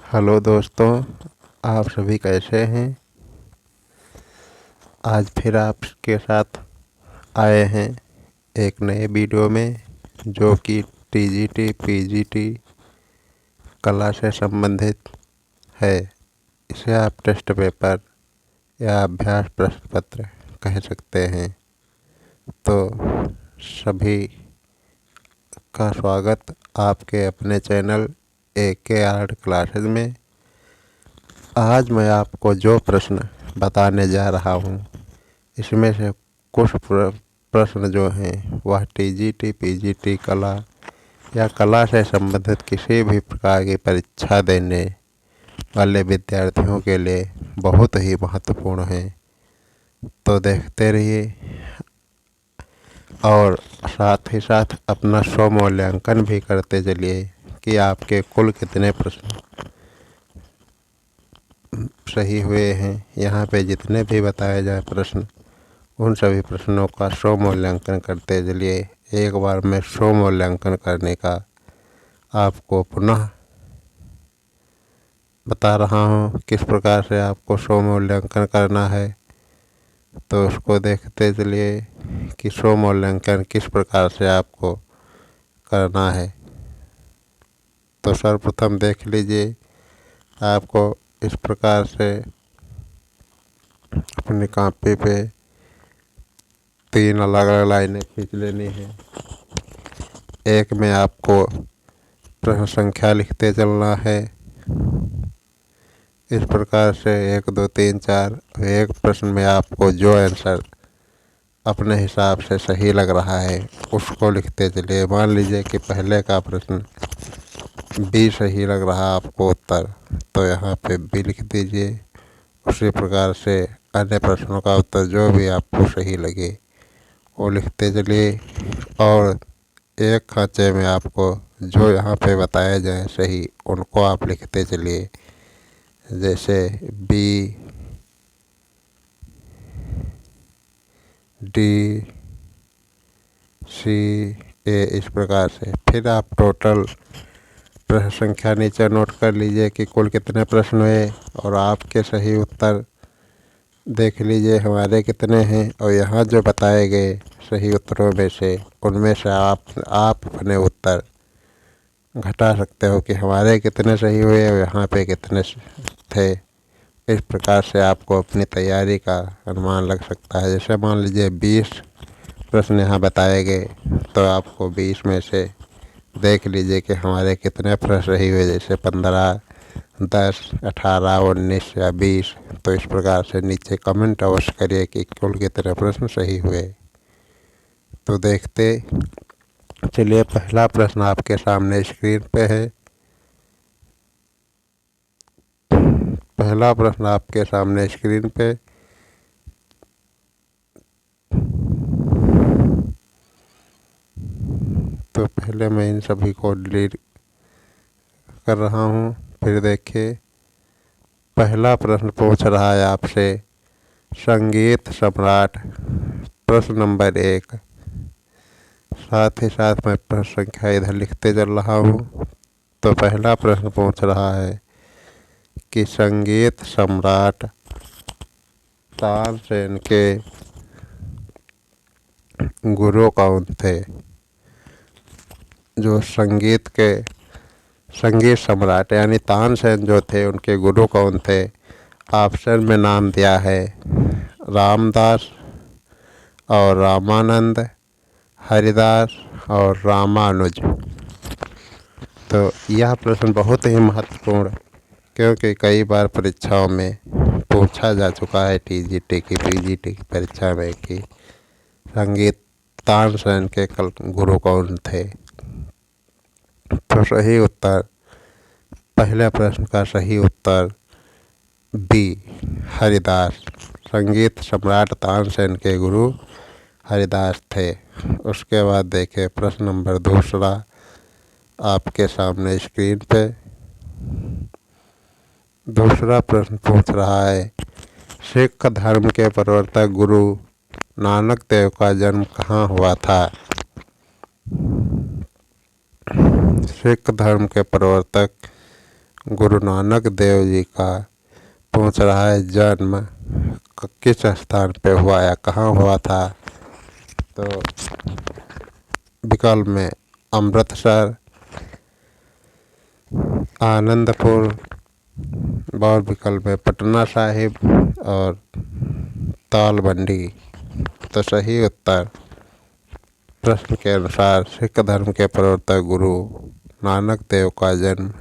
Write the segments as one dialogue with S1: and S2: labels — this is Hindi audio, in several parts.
S1: हेलो दोस्तों, आप सभी कैसे हैं। आज फिर आपके साथ आए हैं एक नए वीडियो में, जो कि टीजीटी पीजीटी कला से संबंधित है। इसे आप टेस्ट पेपर या अभ्यास प्रश्न पत्र कह सकते हैं। तो सभी का स्वागत आपके अपने चैनल AK आर्ट क्लासेस में। आज मैं आपको जो प्रश्न बताने जा रहा हूँ, इसमें से कुछ प्रश्न जो हैं वह टीजीटी पीजीटी कला या कला से संबंधित किसी भी प्रकार की परीक्षा देने वाले विद्यार्थियों के लिए बहुत ही महत्वपूर्ण हैं। तो देखते रहिए और साथ ही साथ अपना स्व मूल्यांकन भी करते चलिए कि आपके कुल कितने प्रश्न सही हुए हैं। यहाँ पे जितने भी बताए जाए प्रश्न, उन सभी प्रश्नों का स्व मूल्यांकन करते चलिए। एक बार मैं स्व मूल्यांकन करने का आपको पुनः बता रहा हूँ किस प्रकार से आपको स्व मूल्यांकन करना है। तो उसको देखते चलिए कि स्व मूल्यांकन किस प्रकार से आपको करना है। तो सर्वप्रथम देख लीजिए, आपको इस प्रकार से अपनी कॉपी पे 3 अलग अलग लाइनें खींच लेनी है। एक में आपको प्रश्न संख्या लिखते चलना है। इस प्रकार से 1 2 3 4 एक प्रश्न में आपको जो आंसर अपने हिसाब से सही लग रहा है उसको लिखते चलिए। मान लीजिए कि पहले का प्रश्न बी सही लग रहा आपको उत्तर, तो यहाँ पे बी लिख दीजिए। उसी प्रकार से अन्य प्रश्नों का उत्तर जो भी आपको सही लगे वो लिखते चलिए। और एक खांचे में आपको जो यहाँ पे बताया जाए सही, उनको आप लिखते चलिए। जैसे बी, डी, सी, ए, इस प्रकार से। फिर आप टोटल प्रश्न संख्या नीचे नोट कर लीजिए कि कुल कितने प्रश्न हुए और आपके सही उत्तर देख लीजिए हमारे कितने हैं। और यहाँ जो बताए गए सही उत्तरों में से, उनमें से आप अपने उत्तर घटा सकते हो कि हमारे कितने सही हुए और यहाँ पे कितने थे। इस प्रकार से आपको अपनी तैयारी का अनुमान लग सकता है। जैसे मान लीजिए 20 प्रश्न यहाँ बताए गए, तो आपको 20 में से देख लीजिए कि हमारे कितने प्रश्न सही हुए। जैसे 15, 10, 18, 19 या 20। तो इस प्रकार से नीचे कमेंट अवश्य करिए कि कुल कितने प्रश्न सही हुए। तो देखते चलिए, पहला प्रश्न आपके सामने स्क्रीन पे है। पहला प्रश्न आपके सामने स्क्रीन पे। तो पहले मैं इन सभी को डिलीट कर रहा हूँ। फिर देखिए, पहला प्रश्न पूछ रहा है आपसे संगीत सम्राट, प्रश्न नंबर 1। साथ ही साथ मैं प्रश्न संख्या इधर लिखते चल रहा हूँ। तो पहला प्रश्न पूछ रहा है कि संगीत सम्राट तानसेन के गुरु कौन थे। जो संगीत सम्राट यानी तानसेन जो थे, उनके गुरु कौन थे। ऑप्शन में नाम दिया है रामदास और रामानंद, हरिदास और रामानुज। तो यह प्रश्न बहुत ही महत्वपूर्ण, क्योंकि कई बार परीक्षाओं में पूछा जा चुका है टीजीटी की पीजीटी की परीक्षा में कि संगीत तानसेन के गुरु कौन थे। तो सही उत्तर, पहले प्रश्न का सही उत्तर बी, हरिदास। संगीत सम्राट तानसेन के गुरु हरिदास थे। उसके बाद देखें प्रश्न नंबर 2 आपके सामने स्क्रीन पे। दूसरा प्रश्न पूछ रहा है सिख धर्म के प्रवर्तक गुरु नानक देव का जन्म कहाँ हुआ था। सिख धर्म के प्रवर्तक गुरु नानक देव जी का पूछ रहा है जन्म किस स्थान पे हुआ या कहाँ हुआ था। तो विकल्प में अमृतसर, आनंदपुर, और विकल्प में पटना साहिब और तालबंडी। तो सही उत्तर प्रश्न के अनुसार सिख धर्म के प्रवर्तक गुरु नानक देव का जन्म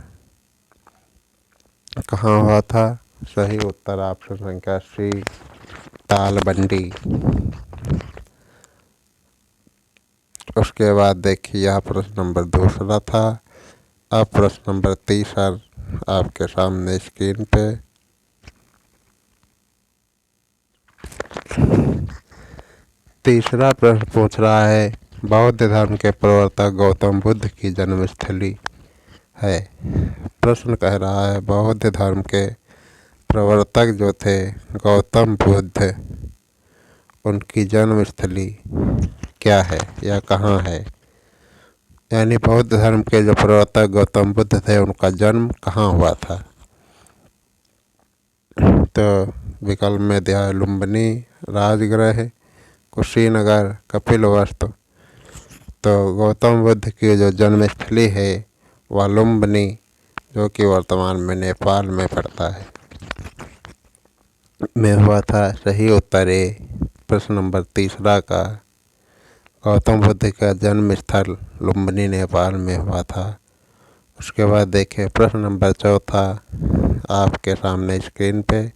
S1: कहाँ हुआ था। सही उत्तर ऑप्शन संख्या सी, तालबंडी। उसके बाद देखिए यह प्रश्न नंबर दूसरा था। अब प्रश्न नंबर तीसरा आपके सामने स्क्रीन पे। तीसरा प्रश्न पूछ रहा है बौद्ध धर्म के प्रवर्तक गौतम बुद्ध की जन्मस्थली है। प्रश्न कह रहा है बौद्ध धर्म के प्रवर्तक जो थे गौतम बुद्ध, उनकी जन्मस्थली क्या है या कहाँ है। यानी बौद्ध धर्म के जो प्रवर्तक गौतम बुद्ध थे उनका जन्म कहाँ हुआ था। तो विकल्प में दिया है लुम्बिनी, राजगृह, कुशीनगर, कपिलवस्तु। तो गौतम बुद्ध की जो जन्मस्थली है वह लुम्बिनी, जो कि वर्तमान में नेपाल में पड़ता है, में हुआ था। सही उत्तर है प्रश्न नंबर तीसरा का गौतम बुद्ध का जन्म स्थल लुम्बिनी नेपाल में हुआ था। उसके बाद देखिए प्रश्न नंबर चौथा आपके सामने स्क्रीन पे।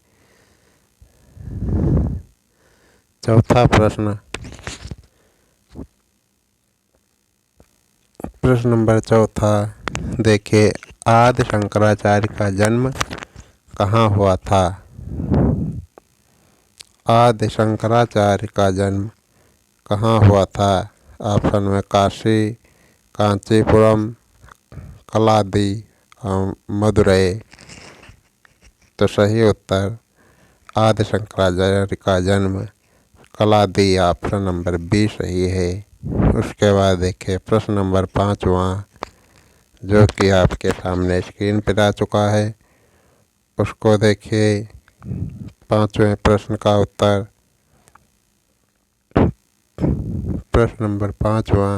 S1: चौथा प्रश्न नंबर चौथा देखिए आदि शंकराचार्य का जन्म कहाँ हुआ था। आदि शंकराचार्य का जन्म कहाँ हुआ था। ऑप्शन में काशी, कांचीपुरम, कलादी और मदुरई। तो सही उत्तर आदि शंकराचार्य का जन्म कलादी, ऑप्शन नंबर बी सही है। उसके बाद देखिए प्रश्न नंबर पाँचवा जो कि आपके सामने स्क्रीन पर आ चुका है, उसको देखिए। पाँचवें प्रश्न का उत्तर प्रश्न नंबर पाँचवा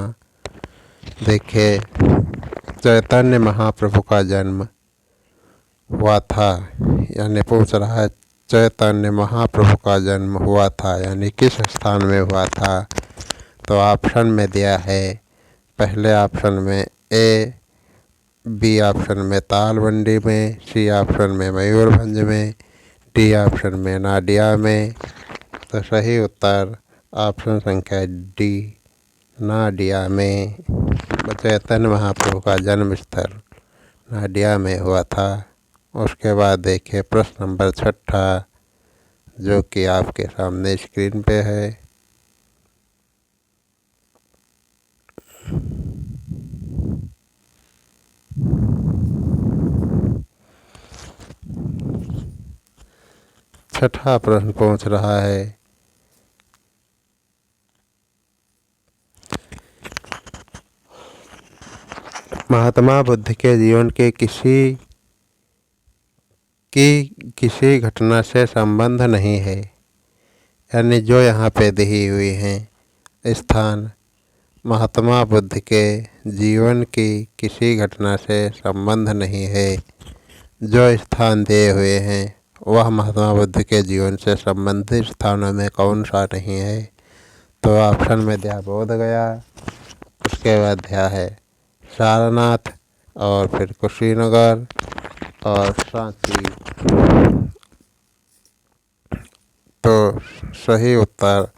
S1: देखिए चैतन्य महाप्रभु का जन्म हुआ था। यानी पूछ रहा है चैतन्य महाप्रभु का जन्म हुआ था यानी किस स्थान में हुआ था। तो ऑप्शन में दिया है पहले ऑप्शन में ए, बी ऑप्शन में तालबंडी में, सी ऑप्शन में मयूरभंज में, डी ऑप्शन में नाडिया में। तो सही उत्तर ऑप्शन संख्या डी, नाडिया में। चैतन्य महाप्रभु का जन्म स्थल नाडिया में हुआ था। उसके बाद देखिए प्रश्न नंबर छठा जो कि आपके सामने स्क्रीन पे है। छठा प्रश्न पूछ रहा है महात्मा बुद्ध के जीवन के किसी घटना से संबंध नहीं है। यानी जो यहाँ पे दी हुई हैं स्थान महात्मा बुद्ध के जीवन की किसी घटना से संबंध नहीं है। जो स्थान दिए हुए हैं वह महात्मा बुद्ध के जीवन से संबंधित स्थानों में कौन सा नहीं है। तो ऑप्शन में दिया बोध गया, उसके बाद दिया है सारनाथ, और फिर कुशीनगर और सांची। तो सही उत्तर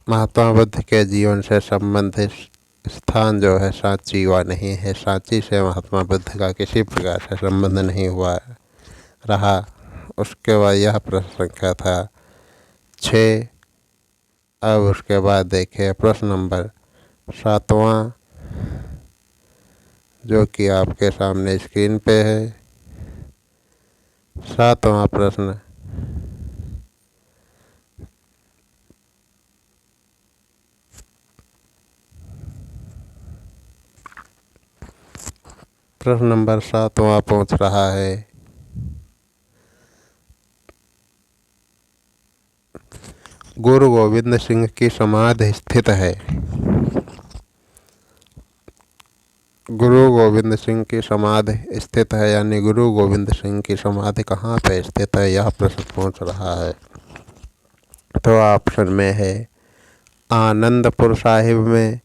S1: महात्मा बुद्ध के जीवन से संबंधित स्थान जो है सांची हुआ नहीं है। सांची से महात्मा बुद्ध का किसी प्रकार से संबंध नहीं हुआ रहा। उसके बाद यह प्रश्न संख्या था 6। अब उसके बाद देखिए प्रश्न नंबर 7वां जो कि आपके सामने स्क्रीन पे है। 7वां प्रश्न प्रश्न नंबर 7वां पूछ रहा है, गुरु गोविंद सिंह की समाधि स्थित है। गुरु गोविंद सिंह की समाधि स्थित है, यानी गुरु गोविंद सिंह की समाधि कहाँ पे स्थित है, यह प्रश्न पूछ रहा है। तो ऑप्शन में है आनंदपुर साहिब में,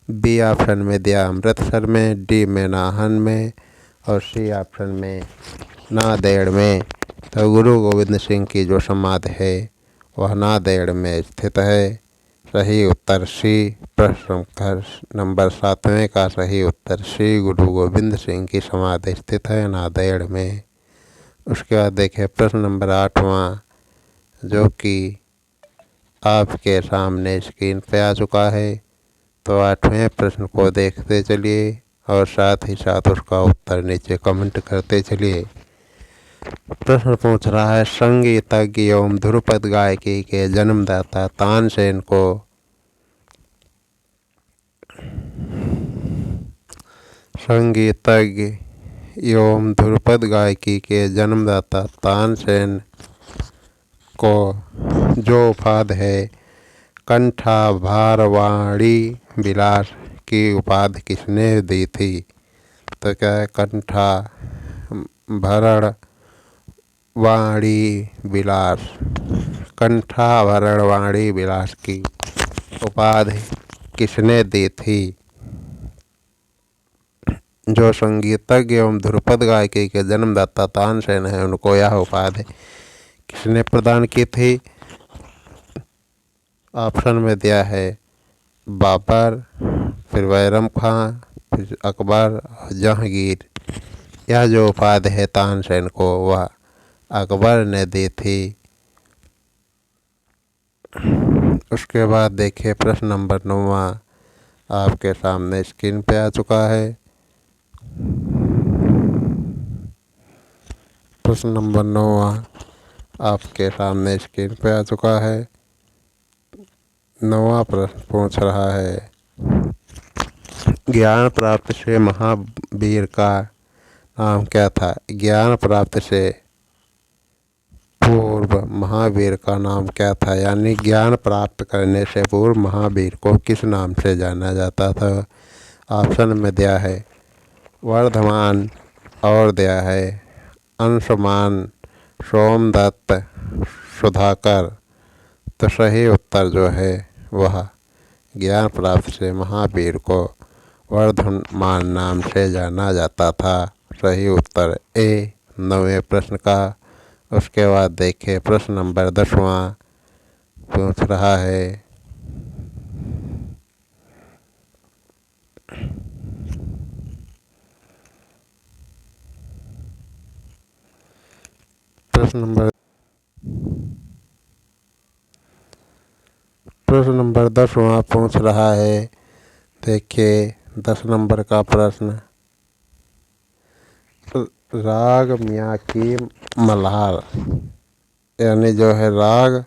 S1: बी ऑप्शन में दिया अमृतसर में, डी में नाहन में, और सी ऑप्शन में नांदेड़ में। तो गुरु गोविंद सिंह की जो समाधि है वह नांदेड़ में स्थित है। सही उत्तर सी। प्रश्न नंबर 7वें का सही उत्तर सी, गुरु गोविंद सिंह की समाधि स्थित है नांदेड़ में। उसके बाद देखें प्रश्न नंबर 8वां, जो कि आपके सामने स्क्रीन पे आ चुका है। तो 8वें प्रश्न को देखते चलिए और साथ ही साथ उसका उत्तर नीचे कमेंट करते चलिए। प्रश्न पूछ रहा है, संगीतज्ञ एवं ध्रुपद गायकी के जन्मदाता तानसेन को संगीतज्ञ एवं ध्रुपद गायकी के जन्मदाता तानसेन को जो उपाधि है कंठाभरणवाणी विलास की उपाधि किसने दी थी? तो क्या है, कंठाभरणवाणी विलास की उपाधि किसने दी थी? जो संगीतज्ञ एवं ध्रुपद गायकी के जन्मदाता तानसेन है, उनको यह उपाधि किसने प्रदान की थी? ऑप्शन में दिया है बाबर, फिर बैरम खां, फिर अकबर, जहांगीर। यह जो उपाधि है तानसेन को, वह अकबर ने दी थी। उसके बाद देखिए प्रश्न नंबर 9वां आपके सामने स्क्रीन पे आ चुका है। प्रश्न नंबर 9वां आपके सामने स्क्रीन पे आ चुका है। 9वां प्रश्न पूछ रहा है, ज्ञान प्राप्त से महावीर का नाम क्या था? ज्ञान प्राप्त से पूर्व महावीर का नाम क्या था? यानी ज्ञान प्राप्त करने से पूर्व महावीर को किस नाम से जाना जाता था? ऑप्शन में दिया है वर्धमान, और दिया है अंशुमान, सोमदत्त, सुधाकर। तो सही उत्तर जो है वह ज्ञान प्राप्त से महावीर को वर्धमान नाम से जाना जाता था। सही उत्तर ए 9वें प्रश्न का। उसके बाद देखें प्रश्न नंबर 10वां पूछ रहा है, प्रश्न नंबर 10वां पूछ रहा है। देखिए 10 नंबर का प्रश्न, राग मियाँ की मल्हार, यानी जो है राग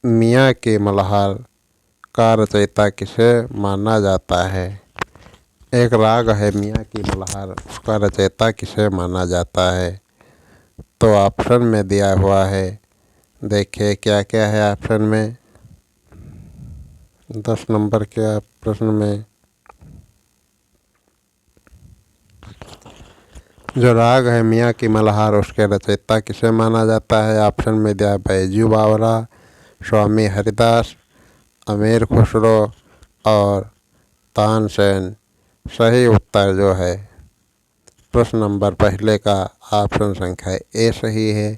S1: मियाँ की मल्हार का रचयिता किसे माना जाता है? एक राग है मियाँ की मल्हार, उसका रचयिता किसे माना जाता है? तो ऑप्शन में दिया हुआ है। देखिए क्या क्या है ऑप्शन में। 10 नंबर के प्रश्न में जो राग है मियाँ की मल्हार, उसके रचयिता किसे माना जाता है? ऑप्शन में दिया बैजू बावरा, स्वामी हरिदास, अमीर खुसरो और तानसेन। सही उत्तर जो है प्रश्न नंबर पहले का ऑप्शन संख्या ए सही है।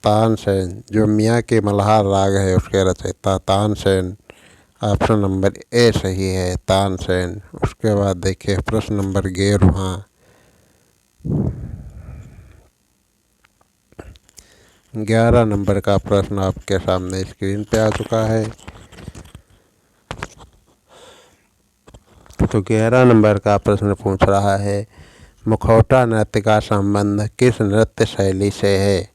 S1: तानसेन, जो मियाँ की मल्हार राग है उसके रचयिता तानसेन। ऑप्शन नंबर ए सही है, तानसेन। उसके बाद देखिए प्रश्न नंबर 11वां, 11 नंबर का प्रश्न आपके सामने स्क्रीन पे आ चुका है। तो 11 नंबर का प्रश्न पूछ रहा है, मुखौटा नृत्य का संबंध किस नृत्य शैली से है?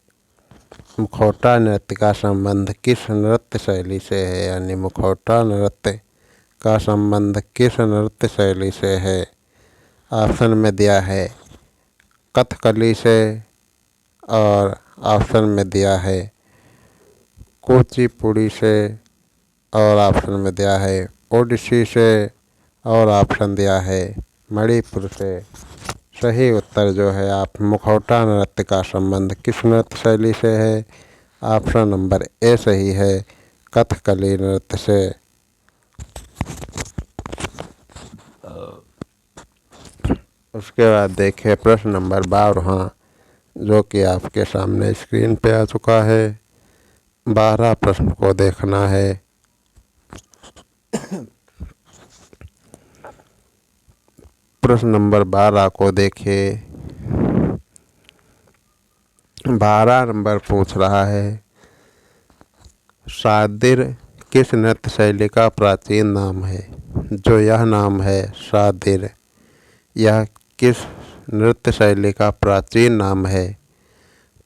S1: मुखौटा नृत्य का संबंध किस नृत्य शैली से है? यानी मुखौटा नृत्य का संबंध किस नृत्य शैली से है? ऑप्शन में दिया है कथकली से और ऑप्शन में दिया है कुचिपुड़ी से और ऑप्शन में दिया है ओडिसी से और ऑप्शन दिया है मणिपुर से। सही उत्तर जो है आप मुखौटा नृत्य का संबंध किस नृत्य शैली से है? ऑप्शन नंबर ए सही है, कथकली नृत्य से। उसके बाद देखिए प्रश्न नंबर 12 जो कि आपके सामने स्क्रीन पे आ चुका है। 12 प्रश्न को देखना है। प्रश्न नंबर 12 को देखिए। 12 नंबर पूछ रहा है शादिर किस नृत्य शैली का प्राचीन नाम है? जो यह नाम है शादिर, यह किस नृत्य शैली का प्राचीन नाम है?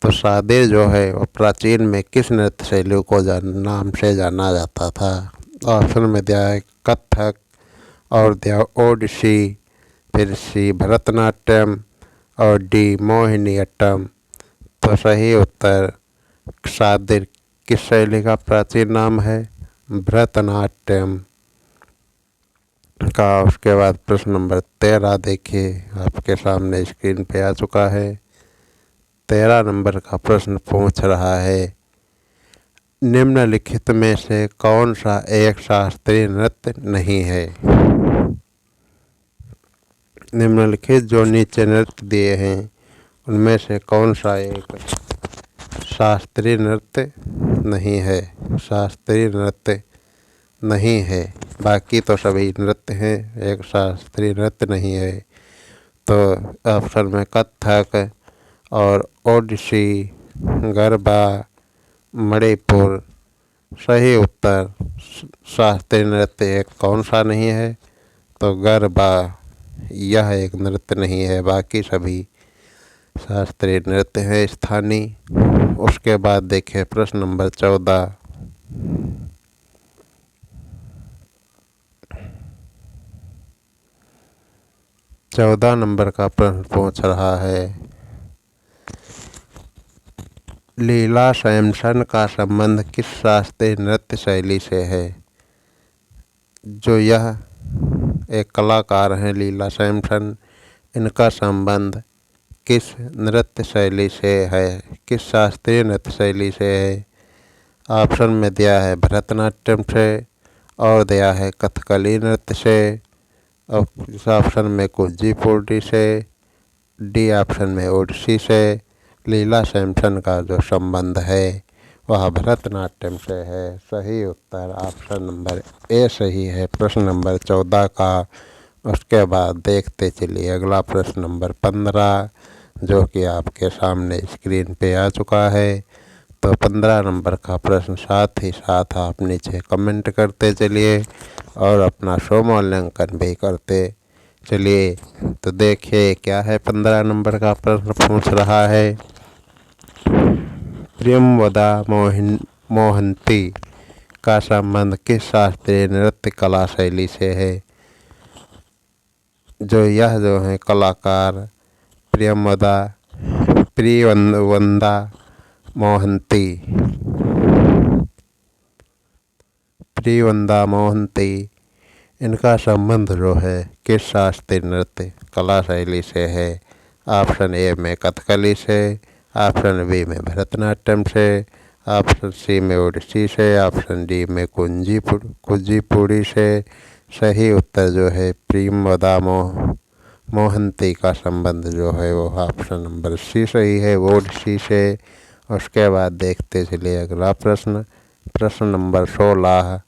S1: तो शादिर जो है वो प्राचीन में किस नृत्य शैली को नाम से जाना जाता था? ऑप्शन में दिया है कथक और दिया ओडिसी, फिर सी भरतनाट्यम और डी मोहिनीअट्टम। तो सही उत्तर शादिर किस शैली का प्राचीन नाम है? भरतनाट्यम का। उसके बाद प्रश्न नंबर 13 देखिए आपके सामने स्क्रीन पे आ चुका है। 13 नंबर का प्रश्न पूछ रहा है निम्नलिखित में से कौन सा एक शास्त्रीय नृत्य नहीं है? निम्नलिखित जो नीचे नृत्य दिए हैं उनमें से कौन सा एक शास्त्रीय नृत्य नहीं है? शास्त्रीय नृत्य नहीं है, बाकी तो सभी नृत्य हैं, एक शास्त्रीय नृत्य नहीं है। तो ऑप्शन में कथक और ओडिसी, गरबा, मणिपुर। सही उत्तर शास्त्रीय नृत्य एक कौन सा नहीं है? तो गरबा, यह एक नृत्य नहीं है, बाकी सभी शास्त्रीय नृत्य है स्थानीय। उसके बाद देखें प्रश्न नंबर 14। 14 नंबर का प्रश्न पूछ रहा है लीला सैमसन का संबंध किस शास्त्रीय नृत्य शैली से है? जो यह एक कलाकार हैं लीला सैमसन, इनका संबंध किस नृत्य शैली से है, किस शास्त्रीय नृत्य शैली से है? ऑप्शन में दिया है भरतनाट्यम से और दिया है कथकली नृत्य से और इस ऑप्शन में कुचिपुड़ी से, डी ऑप्शन में ओडिसी से। लीला सैमसन का जो संबंध है वह भरतनाट्यम से है। सही उत्तर ऑप्शन नंबर ए सही है प्रश्न नंबर 14 का। उसके बाद देखते चलिए अगला प्रश्न नंबर 15 जो कि आपके सामने स्क्रीन पे आ चुका है। तो 15 नंबर का प्रश्न साथ ही साथ आप नीचे कमेंट करते चलिए और अपना स्वमूल्यांकन भी करते चलिए। तो देखिए क्या है 15 नंबर का प्रश्न पूछ रहा है प्रियंवदा मोहंती का संबंध किस शास्त्रीय नृत्य कला शैली से है? जो यह जो है कलाकार प्रियंवदा मोहंती, इनका संबंध जो है किस शास्त्रीय नृत्य कला शैली से है? ऑप्शन ए में कथकली से, ऑप्शन बी में भरतनाट्यम से, ऑप्शन सी में ओडिसी से, ऑप्शन डी में कुचिपुड़ी से। सही उत्तर जो है प्रियंवदा मोहंती का संबंध जो है वो ऑप्शन नंबर सी सही है, ओडिसी से। उसके बाद देखते चलिए अगला प्रश्न, प्रश्न नंबर 16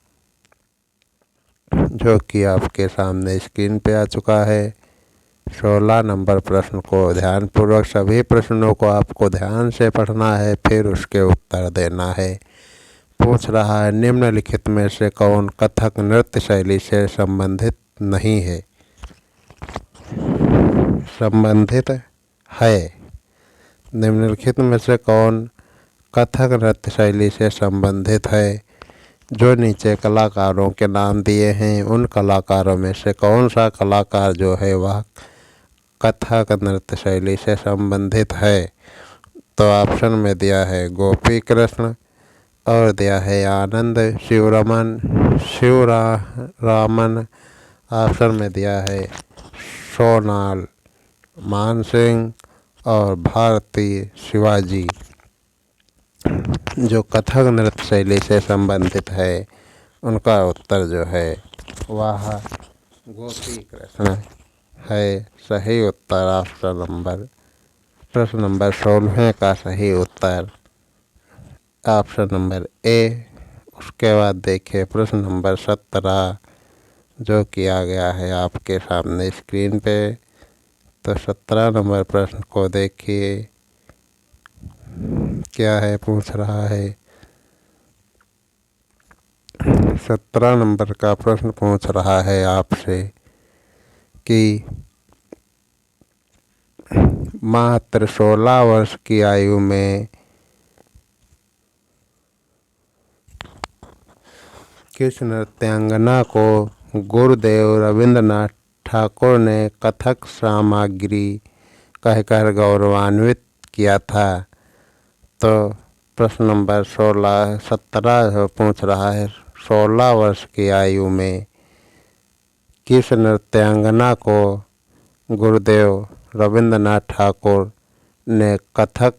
S1: जो कि आपके सामने स्क्रीन पे आ चुका है। 16 नंबर प्रश्न को ध्यानपूर्वक सभी प्रश्नों को आपको ध्यान से पढ़ना है, फिर उसके उत्तर देना है। पूछ रहा है निम्नलिखित में से कौन कथक नृत्य शैली से संबंधित नहीं है? संबंधित है। निम्नलिखित में से कौन कथक नृत्य शैली से संबंधित है? जो नीचे कलाकारों के नाम दिए हैं उन कलाकारों में से कौन सा कलाकार जो है वह कथक नृत्य शैली से संबंधित है? तो ऑप्शन में दिया है गोपी कृष्ण, और दिया है आनंद शिवरामन। ऑप्शन में दिया है सोनाल मानसिंह और भारती शिवाजी। जो कथक नृत्य शैली से संबंधित है उनका उत्तर जो है वह गोपी कृष्ण है। सही उत्तर प्रश्न नंबर 16 का सही उत्तर ऑप्शन नंबर ए। उसके बाद देखिए प्रश्न नंबर 17 जो किया गया है आपके सामने स्क्रीन पे। तो 17 नंबर प्रश्न को देखिए क्या है, पूछ रहा है। 17 नंबर का प्रश्न पूछ रहा है आपसे कि मात्र 16 वर्ष की आयु में किस नृत्यांगना को गुरुदेव रविंद्रनाथ ठाकुर ने कथक सामग्री कहकर गौरवान्वित किया था? तो प्रश्न नंबर 17 पूछ रहा है 16 वर्ष की आयु में किस नृत्यांगना को गुरुदेव रविंद्रनाथ ठाकुर ने कथक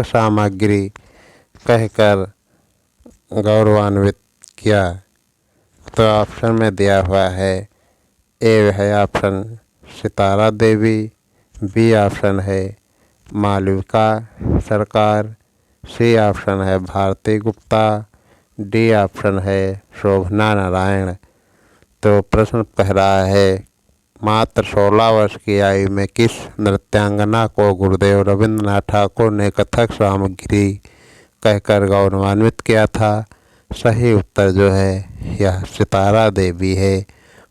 S1: सामग्री कहकर गौरवान्वित किया? तो ऑप्शन में दिया हुआ है ए है option Sitara Devi, B option है मालविका सरकार, सी ऑप्शन है भारती गुप्ता, डी ऑप्शन है शोभना नारायण। तो प्रश्न कह रहा है मात्र 16 वर्ष की आयु में किस नृत्यांगना को गुरुदेव रविंद्रनाथ ठाकुर ने कथक सामग्री कहकर गौरवान्वित किया था? सही उत्तर जो है यह सितारा देवी है।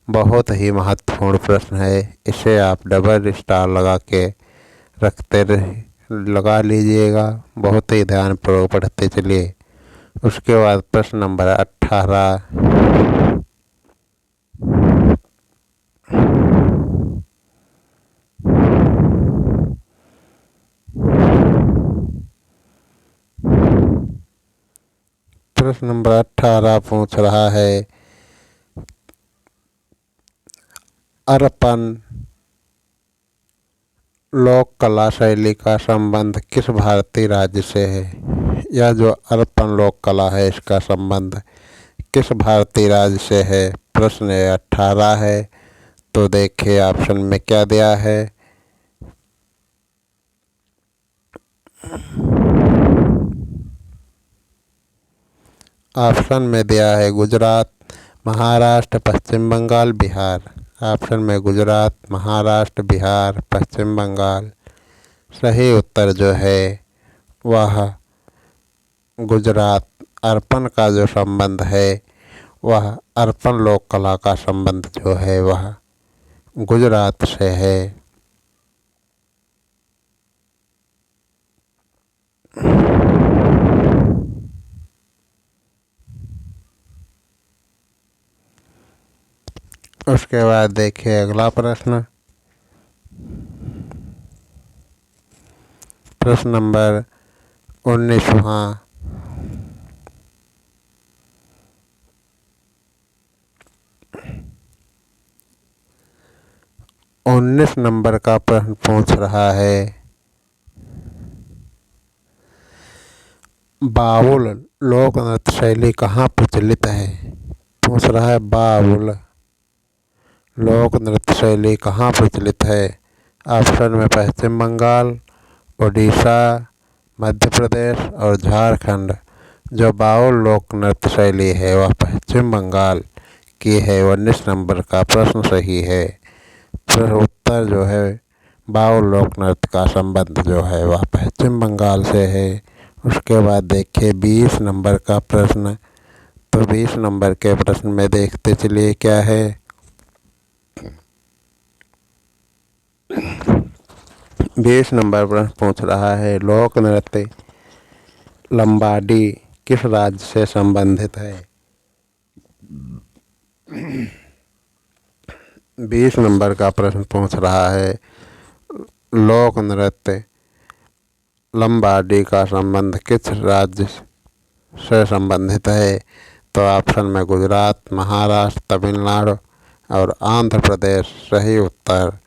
S1: बहुत ही महत्वपूर्ण प्रश्न है, इसे आप डबल स्टार लगा लीजिएगा। बहुत ही ध्यानपूर्वक पढ़ते चलिए। उसके बाद प्रश्न नंबर 18 प्रश्न नंबर 18 पूछ रहा है अर्पण लोक कला शैली का संबंध किस भारतीय राज्य से है? यह जो अर्पण लोक कला है इसका संबंध किस भारतीय राज्य से है? प्रश्न 18 है। तो देखिए ऑप्शन में क्या दिया है। ऑप्शन में दिया है गुजरात, महाराष्ट्र, पश्चिम बंगाल, बिहार। ऑप्शन में गुजरात, महाराष्ट्र, बिहार, पश्चिम बंगाल। सही उत्तर जो है वह गुजरात। अर्पण का जो संबंध है वह अर्पण लोक कला का संबंध जो है वह गुजरात से है। उसके बाद देखिए अगला प्रश्न। प्रश्न नंबर 19वां। 19 नंबर का प्रश्न पूछ रहा है बाउल लोक नृत्य शैली कहाँ प्रचलित है? पूछ रहा है बाउल लोक नृत्य शैली कहाँ प्रचलित है? ऑप्शन में पश्चिम बंगाल, उड़ीसा, मध्य प्रदेश और झारखंड। जो बाउल लोक नृत्य शैली है वह पश्चिम बंगाल की है। 19 नंबर का प्रश्न सही है। फिर उत्तर जो है बाउल लोक नृत्य का संबंध जो है वह पश्चिम बंगाल से है। उसके बाद देखिए 20 नंबर का प्रश्न। तो 20 नंबर के प्रश्न में देखते चलिए क्या है। 20 नंबर प्रश्न पूछ रहा है लोक नृत्य लंबाडी किस राज्य से संबंधित है? 20 नंबर का प्रश्न पूछ रहा है, लोक नृत्य लंबाडी का संबंध किस राज्य से संबंधित है? तो ऑप्शन में गुजरात, महाराष्ट्र, तमिलनाडु और आंध्र प्रदेश सही उत्तर।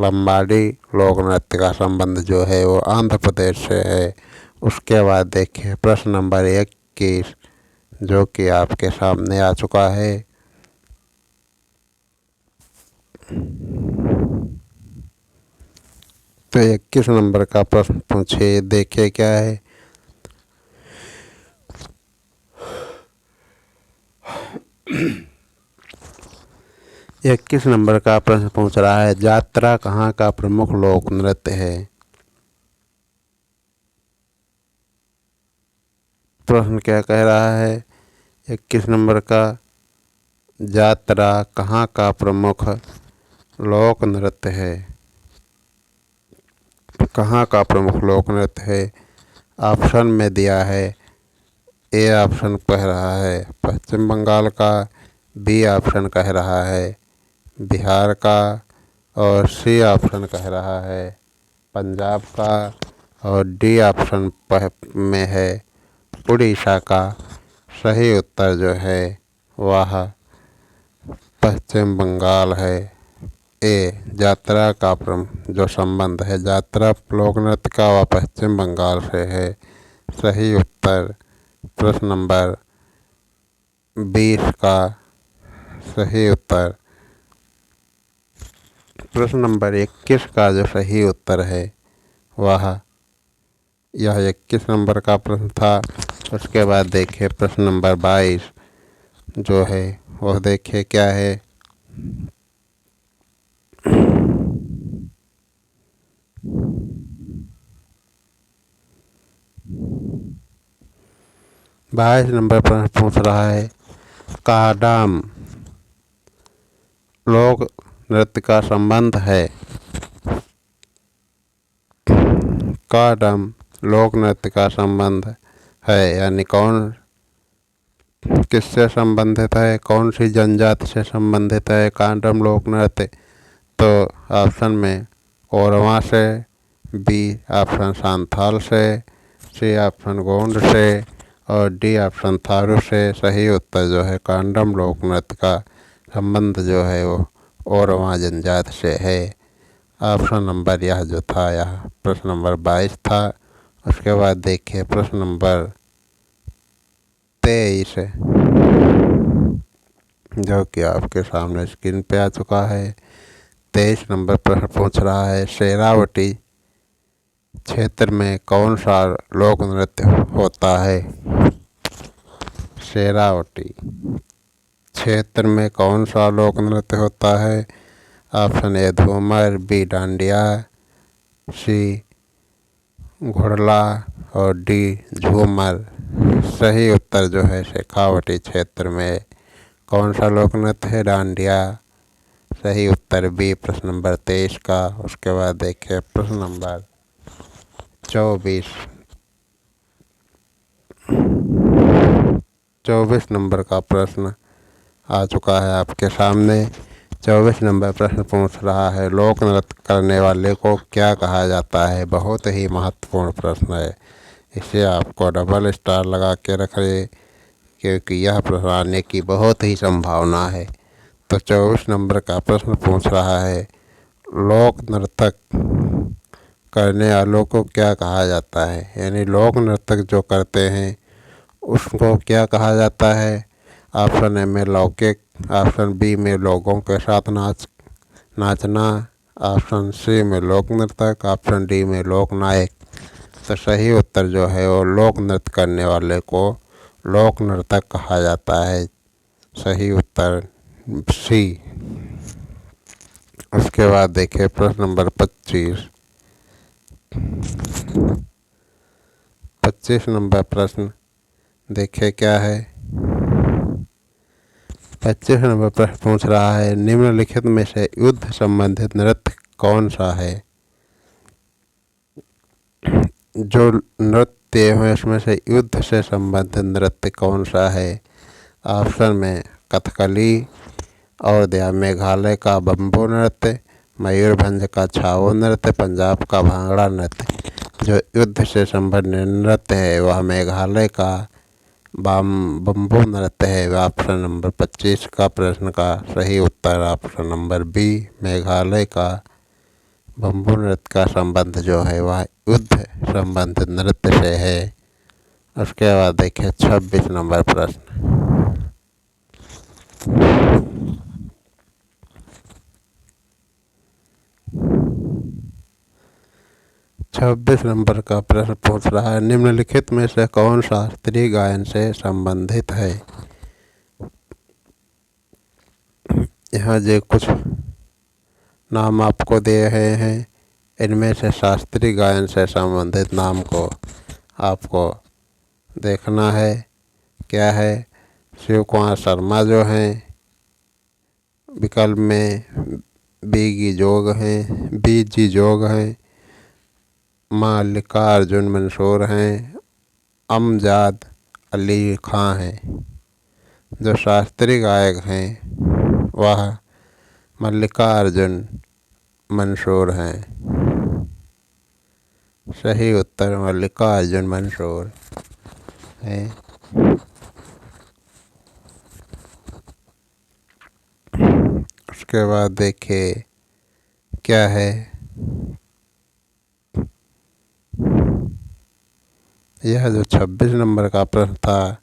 S1: लंबाडी लोक नृत्य का संबंध जो है वो आंध्र प्रदेश से है। उसके बाद देखिए प्रश्न नंबर 21 जो कि आपके सामने आ चुका है। तो 21 नंबर का प्रश्न पूछे, देखिए क्या है। 21 नंबर का प्रश्न पूछ रहा है, जात्रा कहाँ का प्रमुख लोक नृत्य है? प्रश्न क्या कह रहा है? 21 नंबर का, जात्रा कहाँ का प्रमुख लोक नृत्य है? कहाँ का प्रमुख लोक नृत्य है? ऑप्शन में दिया है, ए ऑप्शन कह रहा है पश्चिम बंगाल का, बी ऑप्शन कह रहा है बिहार का और सी ऑप्शन कह रहा है पंजाब का और डी ऑप्शन में है उड़ीसा का। सही उत्तर जो है वह पश्चिम बंगाल है। ए यात्रा का जो संबंध है यात्रा लोक नृत्य का वह पश्चिम बंगाल से है। सही उत्तर प्रश्न नंबर 20 का सही उत्तर। प्रश्न नंबर 21 का जो सही उत्तर है वह यह 21 नंबर का प्रश्न था। उसके बाद देखिए प्रश्न नंबर 22 जो है वह देखिए क्या है। बाईस नंबर प्रश्न पूछ रहा है, काडाम लोक नृत्य का संबंध है। काडाम लोक नृत्य का संबंध है यानी कौन किससे संबंधित है, कौन सी जनजाति से संबंधित है कांडम लोक नृत्य? तो ऑप्शन में कोरवा से, बी ऑप्शन सांथाल से, सी ऑप्शन गोंड से और डी ऑप्शन थारू से। सही उत्तर जो है कांडम लोक नृत्य का संबंध जो है वो ओरवा जनजाति से है। ऑप्शन नंबर यह जो था यह प्रश्न नंबर 22 था। उसके बाद देखिए प्रश्न नंबर 23 जो कि आपके सामने स्क्रीन पे आ चुका है। 23 नंबर प्रश्न पूछ रहा है, शेरावटी क्षेत्र में कौन सा लोक नृत्य होता है? शेरावटी क्षेत्र में कौन सा लोक नृत्य होता है? ऑप्शन ए धूमर, बी डांडिया, सी घुड़ला और डी झूमर। सही उत्तर जो है शेखावटी क्षेत्र में कौन सा लोक नृत्य है? डांडिया। सही उत्तर बी प्रश्न नंबर 23 का। उसके बाद देखिए प्रश्न नंबर 24 नंबर का प्रश्न आ चुका है आपके सामने। 24 नंबर प्रश्न पूछ रहा है, लोक नृत्य करने वाले को क्या कहा जाता है? बहुत ही महत्वपूर्ण प्रश्न है, इसे आपको डबल स्टार लगा के रखिए क्योंकि यह प्रश्न आने की बहुत ही संभावना है। तो 24 नंबर का प्रश्न पूछ रहा है, लोक नृत्य करने वालों को क्या कहा जाता है? यानी लोक नृत्य जो करते हैं उसको क्या कहा जाता है? ऑप्शन ए में लौकिक, ऑप्शन बी में लोगों के साथ नाचना, ऑप्शन सी में लोक नृत्यक, ऑप्शन डी में लोक नायक। तो सही उत्तर जो है वो लोक नृत्य करने वाले को लोक नृत्यक कहा जाता है। सही उत्तर सी। उसके बाद देखिए प्रश्न नंबर 25 नंबर प्रश्न देखिए क्या है। 25 नंबर प्रश्न पूछ रहा है, निम्नलिखित में से युद्ध संबंधित नृत्य कौन सा है? जो नृत्य है उसमें से युद्ध से संबंधित नृत्य कौन सा है? ऑप्शन में कथकली, और दिया मेघालय का बम्बू नृत्य, मयूरभंज का छाओ नृत्य, पंजाब का भांगड़ा नृत्य। जो युद्ध से संबंधित नृत्य है वह मेघालय का बम्बू नृत्य है। ऑप्शन नंबर 25 का प्रश्न का सही उत्तर ऑप्शन नंबर बी, मेघालय का बम्बू नृत्य का संबंध जो है वह युद्ध संबंधित नृत्य से है। उसके बाद देखिए 26 नंबर प्रश्न। 26 नंबर का प्रश्न पूछ रहा है, निम्नलिखित में से कौन शास्त्रीय गायन से संबंधित है। यहाँ जो कुछ नाम आपको दिए हैं, इनमें से शास्त्रीय गायन से संबंधित नाम को आपको देखना है। क्या है? शिव कुमार शर्मा जो हैं, विकल्प में बी जी जोग हैं, मल्लिकार्जुन मंसूर हैं, अमजद अली खां हैं। जो शास्त्रीय गायक हैं वह मल्लिकार्जुन मंसूर हैं। सही उत्तर मल्लिकार्जुन मंसूर है। उसके बाद देखिए क्या है, यह जो 26 नंबर का प्रश्न था।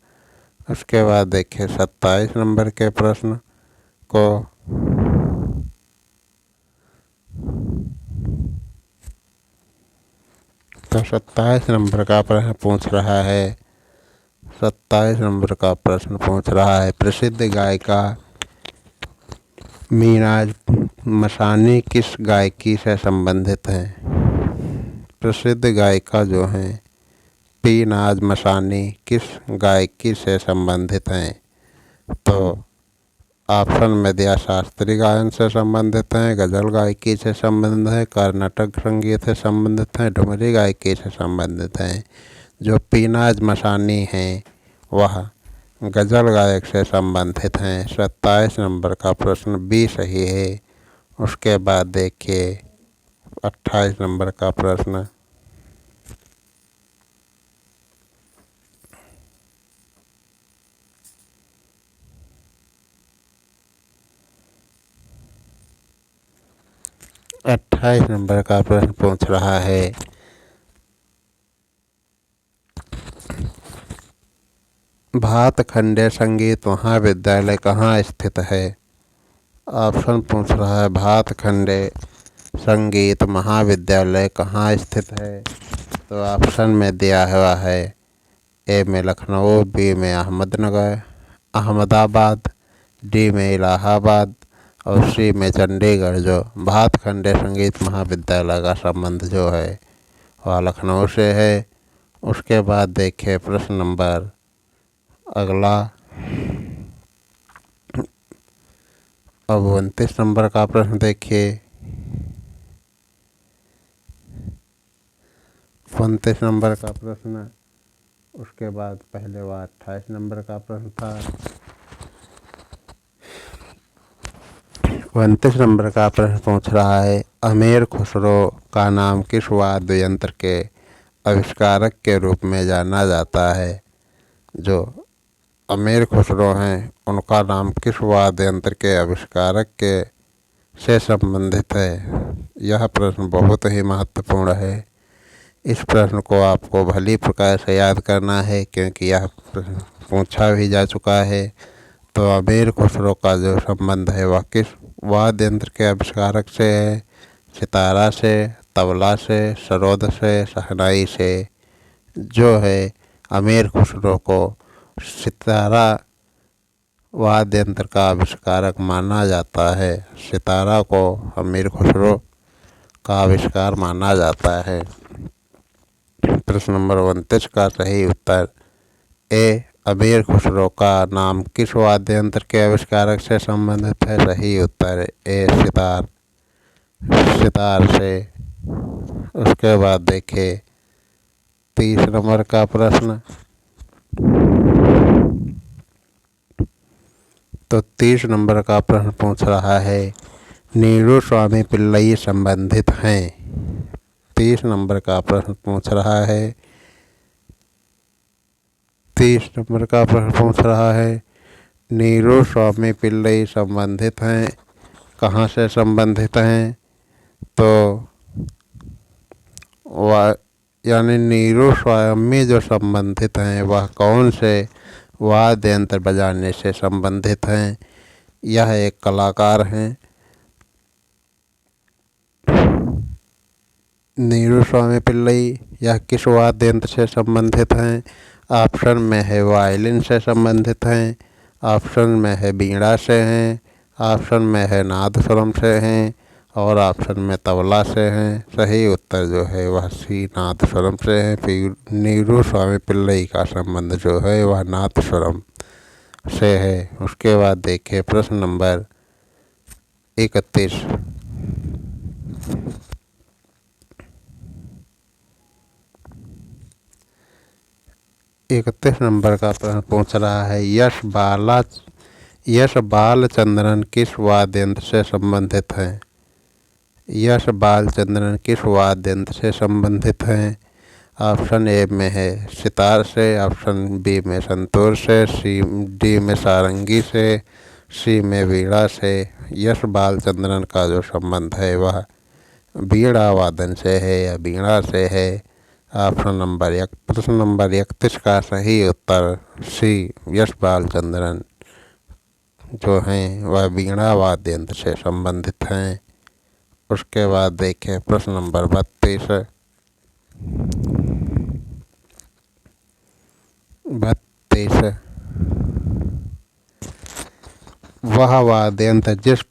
S1: उसके बाद देखिए 27 नंबर के प्रश्न को। तो 27 नंबर का प्रश्न पूछ रहा है, 27 नंबर का प्रश्न पूछ रहा है, प्रसिद्ध गायिका मीनाज मसानी किस गायकी से संबंधित हैं। प्रसिद्ध गायिका जो हैं पी नाज मसानी किस गायकी से संबंधित हैं। तो ऑप्शन में दिया शास्त्रीय गायन से संबंधित हैं, गज़ल गायकी से संबंधित है, कर्नाटक संगीत से संबंधित हैं, ठुमरी गायकी से संबंधित हैं। जो पीनाज मसानी हैं वह गज़ल गायक से संबंधित हैं। 27 नंबर का प्रश्न बी सही है। उसके बाद देखिए 28 नंबर का प्रश्न। अट्ठाईस नंबर का प्रश्न पूछ रहा है, भातखंडे संगीत महाविद्यालय कहाँ स्थित है। ऑप्शन पूछ रहा है, भातखंडे संगीत महाविद्यालय कहाँ स्थित है। तो ऑप्शन में दिया हुआ है, ए में लखनऊ, बी में अहमदाबाद, डी में इलाहाबाद और सी में चंडीगढ़। जो भातखंडे संगीत महाविद्यालय का संबंध जो है वह लखनऊ से है। उसके बाद देखिए प्रश्न नंबर अगला, अब 29 नंबर का प्रश्न देखिए। 29 नंबर का प्रश्न, उसके बाद पहले वह 28 नंबर का प्रश्न था। 29 नंबर का प्रश्न पूछ रहा है, अमीर खुसरो का नाम किस वाद्य यंत्र के आविष्कारक के रूप में जाना जाता है। जो अमीर खुसरो हैं उनका नाम किस वाद्य यंत्र के आविष्कारक के से संबंधित है। यह प्रश्न बहुत ही महत्वपूर्ण है। इस प्रश्न को आपको भली प्रकार से याद करना है क्योंकि यह प्रश्न पूछा भी जा चुका है। तो अमीर खुसरो का जो संबंध है वह किस वाद्य यंत्र के आविष्कारक से है। सितारा से, तबला से, सरोद से, शहनाई से। जो है अमीर खुसरो को सितारा वाद्य यंत्र का आविष्कारक माना जाता है। सितारा को अमीर खुसरो का आविष्कार माना जाता है। प्रश्न नंबर 29 का सही उत्तर ए, अमीर खुसरो का नाम किस वाद्य यंत्र के आविष्कारक से संबंधित है। सही उत्तर ए, सितार से। उसके बाद देखिए 30 नंबर का प्रश्न। तो 30 नंबर का प्रश्न पूछ रहा है, नीरू स्वामी पिल्लई संबंधित हैं। 30 नंबर का प्रश्न पूछ रहा है, 30 नंबर का प्रश्न पूछ रहा है, नीरू स्वामी पिल्लई संबंधित हैं। कहाँ से संबंधित हैं? तो वह यानी नीरू स्वामी जो संबंधित हैं वह कौन से वाद्य यंत्र बजाने से संबंधित हैं? यह एक कलाकार हैं। नीरू स्वामी पिल्लई यह किस वाद्य यंत्र से संबंधित हैं? ऑप्शन में है वायलिन से संबंधित हैं, ऑप्शन में है बीड़ा से हैं, ऑप्शन में है नादस्वरम से हैं और ऑप्शन में तबला से हैं। सही उत्तर जो है वह सी नादस्वरम से है। फिर नीरू स्वामी पिल्लई का संबंध जो है वह नादस्वरम से है। उसके बाद देखिए प्रश्न नंबर 31। 31 नंबर का प्रश्न पूछ रहा है, यश बालचंद्रन किस वाद्य यंत्र से संबंधित हैं? यश बालचंद्रन किस वाद्य यंत्र से संबंधित हैं? ऑप्शन ए में है सितार से, ऑप्शन बी में संतूर से, डी में सारंगी से, सी में वीणा से। यश बालचंद्रन का जो संबंध है वह वीणा वादन से है या वीणा से है। प्रश्न नंबर 31 का सही उत्तर सी यश बालचंद्रन जो हैं वह वीणा वाद्य यंत्र से संबंधित हैं। उसके बाद देखें प्रश्न नंबर 32। वह वाद्य यंत्र जिस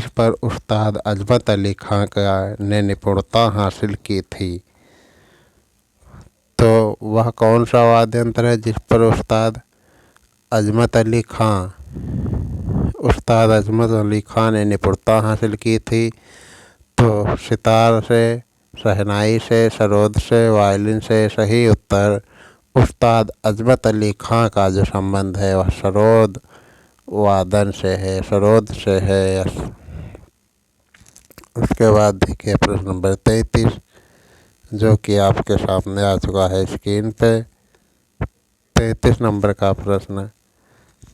S1: पर उस्ताद अजमत अली खां ने निपुणता हासिल की थी, तो वह कौन सा वाद्य यंत्र है जिस पर उस्ताद अजमत अली खां ने निपुणता हासिल की थी? तो सितार से, शहनाई से, सरोद से, वायलिन से। सही उत्तर उस्ताद अजमत अली खां का जो संबंध है वह सरोद वादन से है, सरोद से है। उसके बाद देखिए प्रश्न नंबर 33 जो कि आपके सामने आ चुका है स्क्रीन पे। 33 नंबर का प्रश्न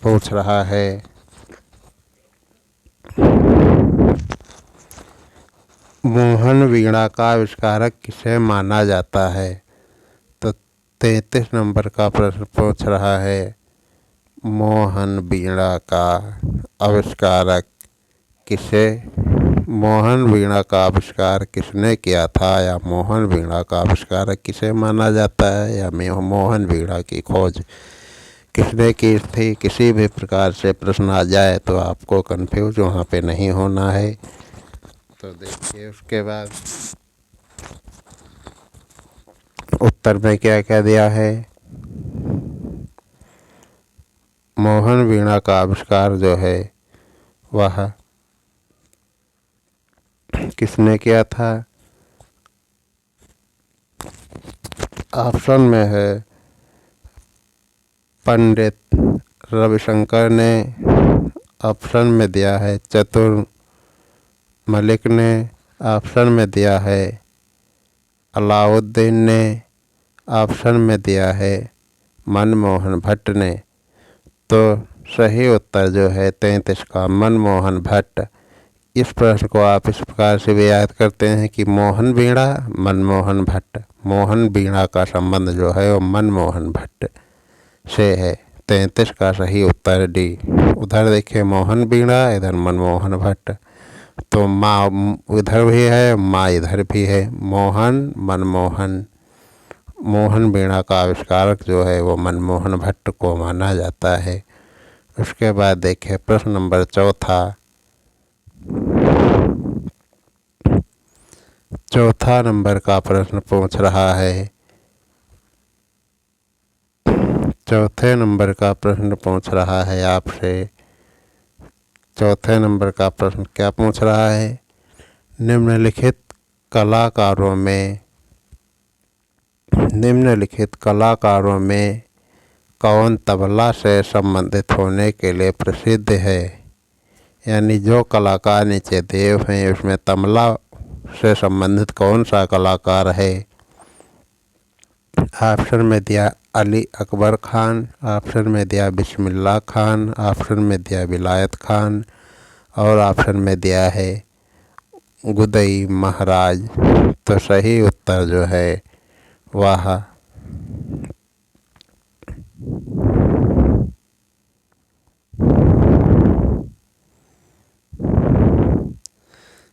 S1: पूछ रहा है, मोहन वीणा का आविष्कारक किसे माना जाता है? तो 33 नंबर का प्रश्न पूछ रहा है, मोहन वीणा का आविष्कारक मोहन वीणा का आविष्कार किसने किया था, या मोहन वीणा का आविष्कारक किसे माना जाता है, या मोहन वीणा की खोज किसने की थी? किसी भी प्रकार से प्रश्न आ जाए तो आपको कंफ्यूज वहाँ पे नहीं होना है। तो देखिए उसके बाद उत्तर में क्या क्या दिया है। मोहन वीणा का आविष्कार जो है वह किसने किया था? ऑप्शन में है पंडित रविशंकर ने, ऑप्शन में दिया है चतुर मलिक ने, ऑप्शन में दिया है अलाउद्दीन ने, ऑप्शन में दिया है मनमोहन भट्ट ने। तो सही उत्तर जो है 33 का मनमोहन भट्ट। इस प्रश्न को आप इस प्रकार से भी याद करते हैं कि मोहन वीणा मनमोहन भट्ट, मोहन वीणा का संबंध जो है वो मनमोहन भट्ट से है। 33 का सही उत्तर डी। उधर देखिए मोहन वीणा, इधर मनमोहन भट्ट। तो माँ इधर भी है, माँ इधर भी है। मोहन वीणा का आविष्कारक जो है वो मनमोहन भट्ट को माना जाता है। उसके बाद देखिए प्रश्न नंबर 4 नंबर का प्रश्न पूछ रहा है। 4 नंबर का प्रश्न पूछ रहा है आपसे। 4 नंबर का प्रश्न क्या पूछ रहा है, निम्नलिखित कलाकारों में कौन तबला से संबंधित होने के लिए प्रसिद्ध है। यानी जो कलाकार नीचे देव हैं उसमें तबला से संबंधित कौन सा कलाकार है। ऑप्शन में दिया अली अकबर खान, ऑप्शन में दिया बिस्मिल्लाह खान, ऑप्शन में दिया विलायत खान और ऑप्शन में दिया है गुदई महाराज। तो सही उत्तर जो है वह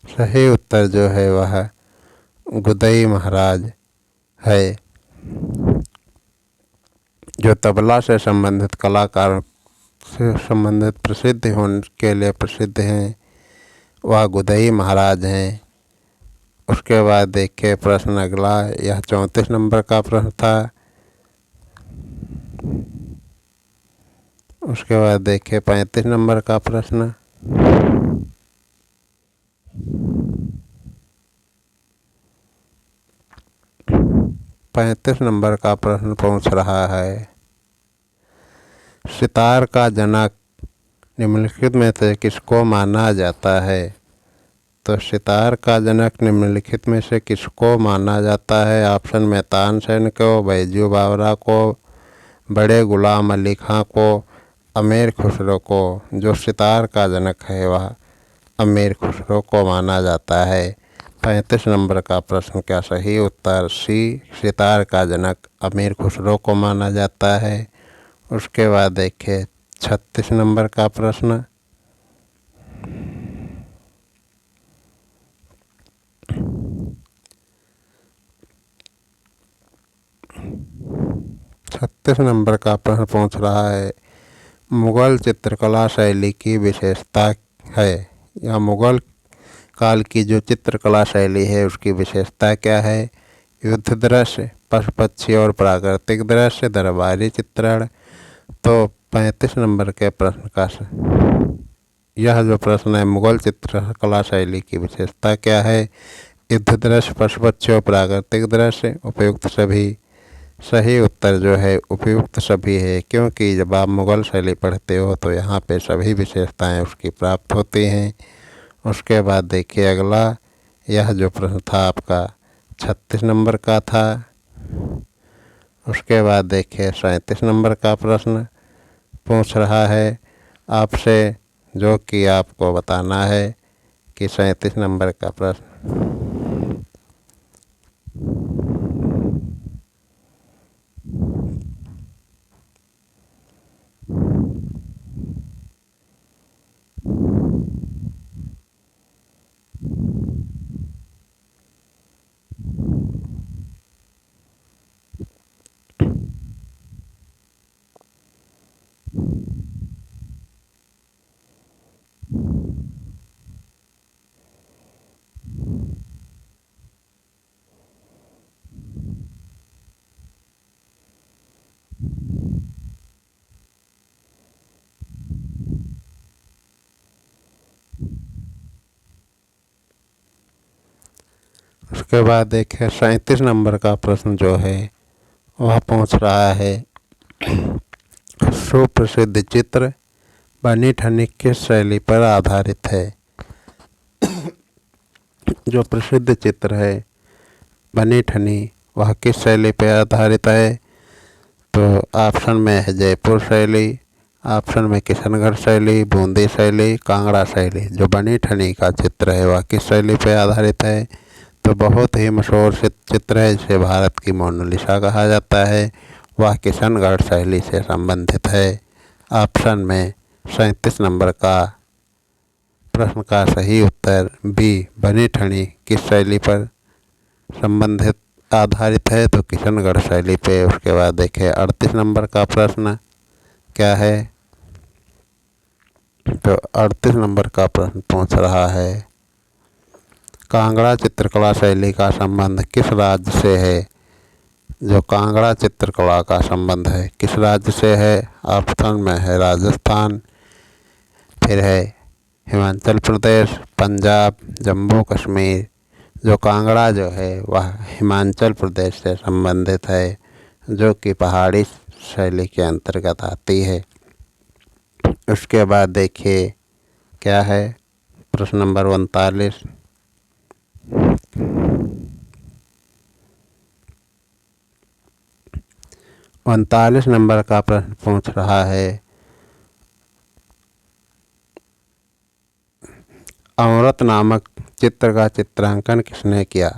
S1: सही उत्तर जो है वह गुदई महाराज है। जो तबला से संबंधित कलाकार से संबंधित प्रसिद्ध होने के लिए प्रसिद्ध हैं वह गुदई महाराज हैं। उसके बाद देखिए प्रश्न अगला, यह 34 नंबर का प्रश्न था। उसके बाद देखिए 35 नंबर का प्रश्न। पैंतीस नंबर का प्रश्न पूछ रहा है, सितार का जनक निम्नलिखित में से किसको माना जाता है। तो सितार का जनक निम्नलिखित में से किसको माना जाता है। ऑप्शन में तानसेन को, बैजू बावरा को, बड़े गुलाम अली खां को, अमीर खुसरो को। जो सितार का जनक है वह अमीर खुसरो को माना जाता है। 35 नंबर का प्रश्न का सही उत्तर सी, सितार का जनक अमीर खुसरो को माना जाता है। उसके बाद देखिए 36 नंबर का प्रश्न। छत्तीस नंबर का प्रश्न पूछ रहा है, मुग़ल चित्रकला शैली की विशेषता है, या मुग़ल काल की जो चित्रकला शैली है उसकी विशेषता क्या है। युद्ध दृश्य, पशु पक्षी और प्राकृतिक दृश्य, दरबारी चित्रण। तो 35 नंबर के प्रश्न का यह जो प्रश्न है, मुग़ल चित्रकला शैली की विशेषता क्या है। युद्ध दृश्य, पशु पक्षी और प्राकृतिक दृश्य, उपयुक्त सभी। सही उत्तर जो है उपयुक्त सभी है, क्योंकि जब आप मुग़ल शैली पढ़ते हो तो यहाँ पे सभी विशेषताएं उसकी प्राप्त होती हैं। उसके बाद देखिए अगला, यह जो प्रश्न था आपका 36 नंबर का था। उसके बाद देखिए 37 नंबर का प्रश्न पूछ रहा है आपसे, जो कि आपको बताना है कि 37 नंबर का प्रश्न। उसके बाद देखिए 37 नंबर का प्रश्न जो है वह पूछ रहा है, सुप्रसिद्ध चित्र बनी ठनी किस शैली पर आधारित है। जो प्रसिद्ध चित्र है बनी ठनी वह किस शैली पर आधारित है। तो ऑप्शन में है जयपुर शैली, ऑप्शन में किशनगढ़ शैली, बूंदी शैली, कांगड़ा शैली। जो बनी ठनी का चित्र है वह किस शैली पर आधारित है। तो बहुत ही मशहूर चित्र है जिसे भारत की मोनालिसा कहा जाता है, वह किशनगढ़ शैली से संबंधित है। ऑप्शन में 37 नंबर का प्रश्न का सही उत्तर बी, बनी ठनी किस शैली पर संबंधित आधारित है। तो किशनगढ़ शैली पे। उसके बाद देखें 38 नंबर का प्रश्न क्या है। तो 38 नंबर का प्रश्न पूछ रहा है, कांगड़ा चित्रकला शैली का संबंध किस राज्य से है। जो कांगड़ा चित्रकला का संबंध है किस राज्य से है। ऑप्शन में है राजस्थान, फिर है हिमाचल प्रदेश, पंजाब, जम्मू कश्मीर। जो कांगड़ा जो है वह हिमाचल प्रदेश से संबंधित है, जो कि पहाड़ी शैली के अंतर्गत आती है। उसके बाद देखिए क्या है प्रश्न नंबर 39। 39 नंबर का प्रश्न पूछ रहा है, अमृत नामक चित्र का चित्रांकन किसने किया।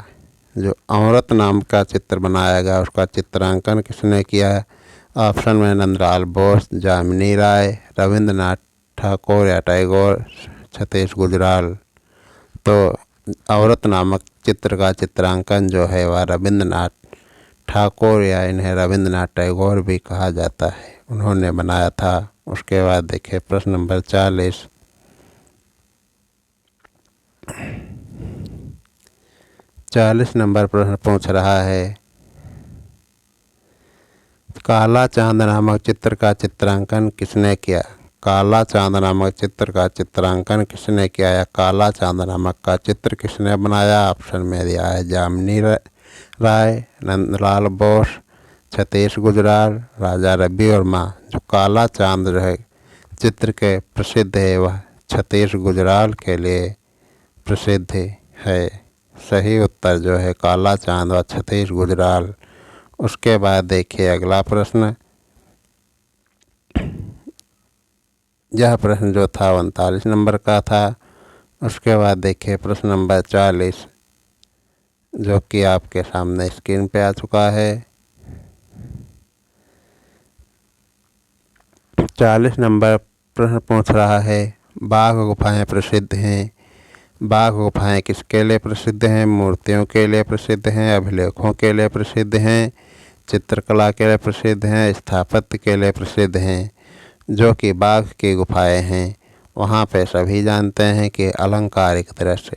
S1: जो अमृत नाम का चित्र बनाया गया उसका चित्रांकन किसने किया है। ऑप्शन में नंदलाल बोस, जामिनी राय, रविंद्रनाथ ठाकुर या टैगोर, सतीश गुजराल। तो अमृत नामक चित्र का चित्रांकन जो है वह रविंद्रनाथ ठाकुर या इन्हें रविंद्रनाथ टैगोर भी कहा जाता है, उन्होंने बनाया था। उसके बाद देखिए प्रश्न नंबर 40। 40 नंबर प्रश्न पूछ रहा है, काला चांद नामक चित्र का चित्रांकन किसने किया। काला चांद नामक चित्र का चित्रांकन किसने किया या काला चांद नामक का चित्र किसने बनाया। ऑप्शन में दिया है जामिनी राय, नंदलाल बोस, सतीश गुजराल, राजा रवि वर्मा। जो काला चांद जो है चित्र के प्रसिद्ध है वह सतीश गुजराल के लिए प्रसिद्ध है। सही उत्तर जो है काला चांद व सतीश गुजराल। उसके बाद देखिए अगला प्रश्न, यह प्रश्न जो था 39 नंबर का था। उसके बाद देखिए प्रश्न नंबर 40 जो कि आपके सामने स्क्रीन पे आ चुका है। 40 नंबर प्रश्न पूछ रहा है, बाघ गुफाएं प्रसिद्ध हैं। बाघ गुफाएं किसके लिए प्रसिद्ध हैं। मूर्तियों के लिए प्रसिद्ध हैं, अभिलेखों के लिए प्रसिद्ध हैं, चित्रकला के लिए प्रसिद्ध हैं, स्थापत्य के लिए प्रसिद्ध हैं। जो कि बाघ की गुफाएं हैं वहाँ पे सभी जानते हैं कि अलंकारिक दृश्य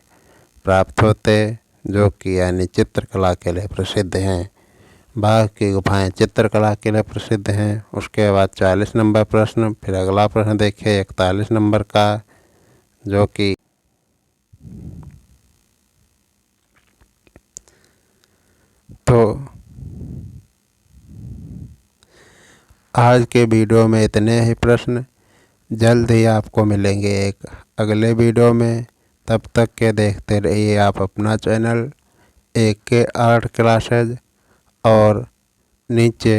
S1: प्राप्त होते, जो कि यानी चित्रकला के लिए प्रसिद्ध हैं। बाघ की गुफाएं चित्रकला के लिए प्रसिद्ध हैं। उसके बाद 40 नंबर प्रश्न, फिर अगला प्रश्न देखिए 41 नंबर का, जो कि तो आज के वीडियो में इतने ही प्रश्न। जल्द ही आपको मिलेंगे एक अगले वीडियो में। तब तक के देखते रहिए आप अपना चैनल AK आर्ट क्लासेज। और नीचे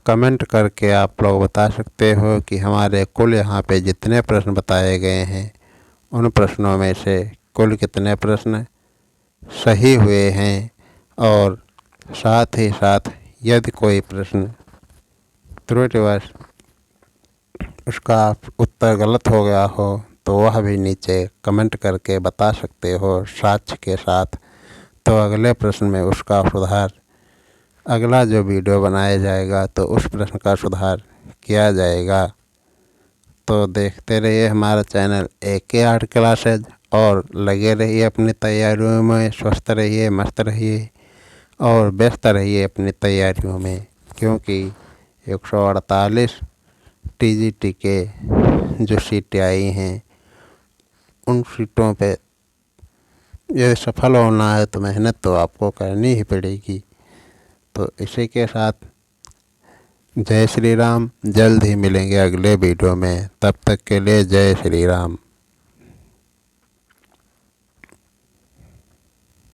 S1: कमेंट करके आप लोग बता सकते हो कि हमारे कुल यहाँ पे जितने प्रश्न बताए गए हैं उन प्रश्नों में से कुल कितने प्रश्न सही हुए हैं। और साथ ही साथ यदि कोई प्रश्न त्रुटिवश उसका उत्तर गलत हो गया हो तो वह भी नीचे कमेंट करके बता सकते हो साक्ष्य के साथ। तो अगले प्रश्न में उसका सुधार, अगला जो वीडियो बनाया जाएगा तो उस प्रश्न का सुधार किया जाएगा। तो देखते रहिए हमारा चैनल AK आर्ट क्लासेज और लगे रहिए अपनी तैयारियों में। स्वस्थ रहिए, मस्त रहिए और व्यस्त रहिए अपनी तैयारियों में, क्योंकि 148 TGT के जो सीटें आई हैं उन सीटों पे यदि सफल होना है तो मेहनत तो आपको करनी ही पड़ेगी। तो इसी के साथ जय श्री राम। जल्द ही मिलेंगे अगले वीडियो में, तब तक के लिए जय श्री राम।